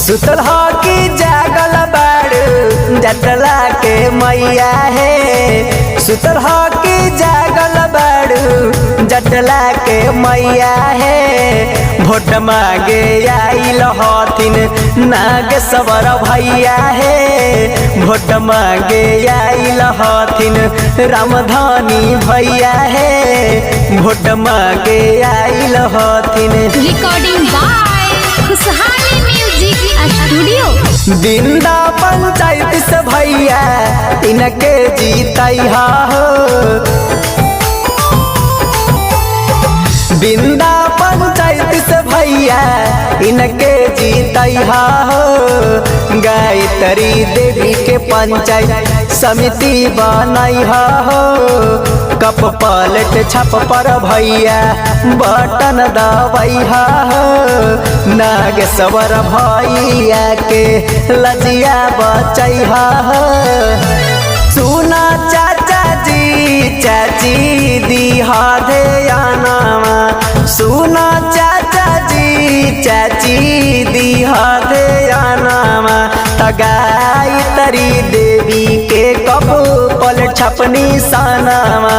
सुतल हो की जागल बाड़ू जटला के मैया है। सुतल हो की जागल बाड़ू जटला के मैया है। भोट मांगे आइल हथिन नागेश्वर भैया है। भोट मांगे आइल हथिन रामधनी भैया है। भोट मांगे आइल हथिन। रिकॉर्डिंग बाय खुशहाली म्यूजिक स्टूडियो। बिंदा पंचायत से भैया इनके जीतैहा हो। बिंदा पंचायत से भैया इनके जीतैहा हो। गायत्री देवी के पंचायत समिति बनैहा हो। कप पलट छप पर भैया बटन दबैहा हो। नागेश्वर भैया के लजिया बचैहा हो। सुना चाचा जी चाची दिहा ध्यानमा। सुना चाचा जी चाची दिहा ध्यानमा। गायत्री देवी के कपू पलट छपनी सनामा।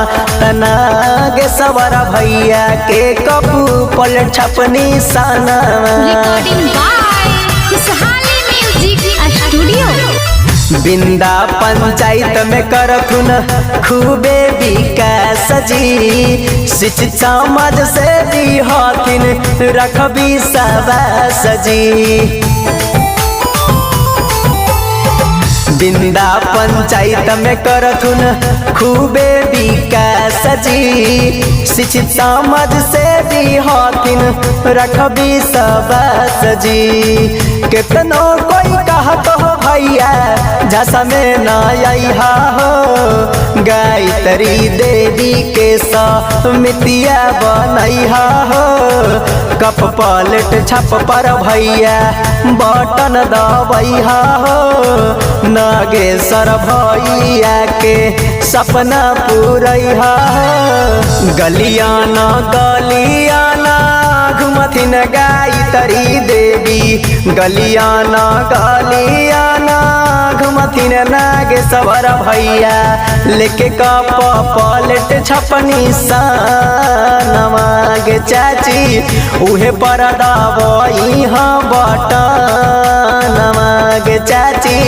नागेश्वर भैया के कपू पलट छपनी सनामा। रिकॉर्डिंग बाय खुशहाली म्यूजिक स्टूडियो। बिंदा पंचायत में करथुन खूबे विकास जी। शिक्षित समाज से भी हथिन रखबी सबास जी। बिंदा पंचायत में करथुन खूबे विकास जी। शिक्षित समाज से भी हथिन रखबी सबास जी। कितनो कोई कहत हो भैया झसा में न आइहा हो। गायत्री देवी के समितिया बनैहा हो। कप पलट छप पर भैया बटन दबैहा हो। नागेश्वर भैया के सपना पूरैहा हो। गलियाना गलियाना घुमथिन गायत्री देवी। गलियाना गलियाना घुमथिन नागेश्वर भैया। लेके कप पलट छपनी सनमा। गे चाची उहे पर दबैहा बटनमा। गे चाची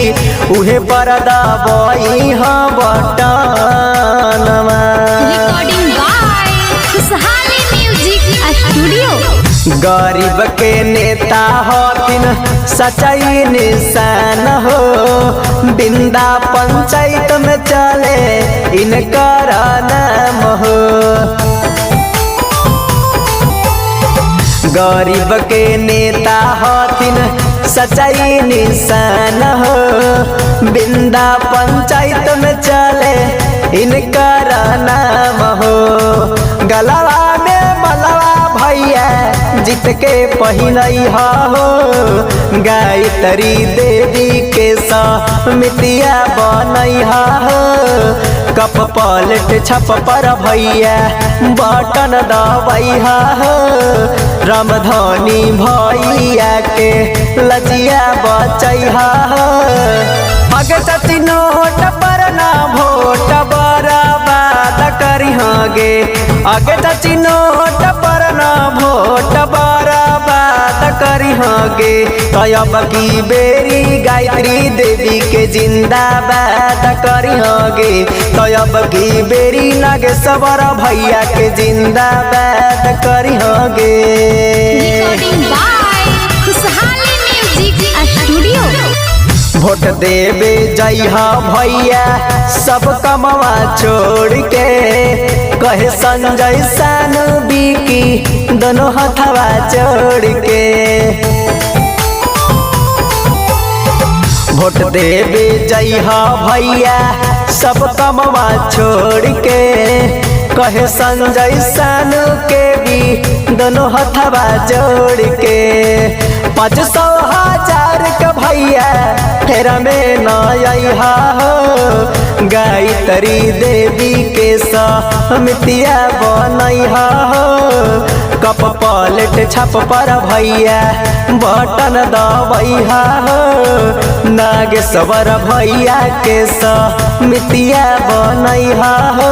उहे पर दबैहा बटनमा। रिकॉर्डिंग बाय खुशहाली म्यूजिक स्टूडियो। गरीब के नेता हथिन सच्चाई निशान हो। बिंदा पंचायत में चले इनकर नाम हो। गरीब के नेता हथिन सच्चाई निशान हो। बिंदा पंचायत में चले इनकर नाम हो। गलवा में मलवा भैया जीत के पहिनैहा हो। गायत्री देवी के समितिया बनैहा हो। कप पलट छप पर भैया बटन दबैहा हो। रामधनी भैया के लजिया बचैहा हो। अगे चाची नोट पर ना भोट बर्बाद करिहागे। अगे चाची नोट पर ना भोट बर्बाद करिहागे। तब की बेरी गायत्री देवी के जिंदाबाद करिहागे। तब की बेरी नागेश्वर भैया के जिंदाबाद करिहागे। रिकॉर्डिंग बाय खुशहाली म्यूजिक स्टूडियो। भोट देवे जइहा भैया सब कमवा छोड़ के। कहे संजय सानू बिकी दोनों हथवा जोड़ के। भोट देवे जइहा भैया सब कमवा छोड़ के। कहे संजय सानू के भी दोनों हथवा जोड़ के। 500,000 के भैया फेरा में न अइहा हो गायत्री देवी के समितिया बनैहा हो कप पलट छप पर भैया बटन दबैहा हो नागेश्वर भैया के समितिया बनैहा हो।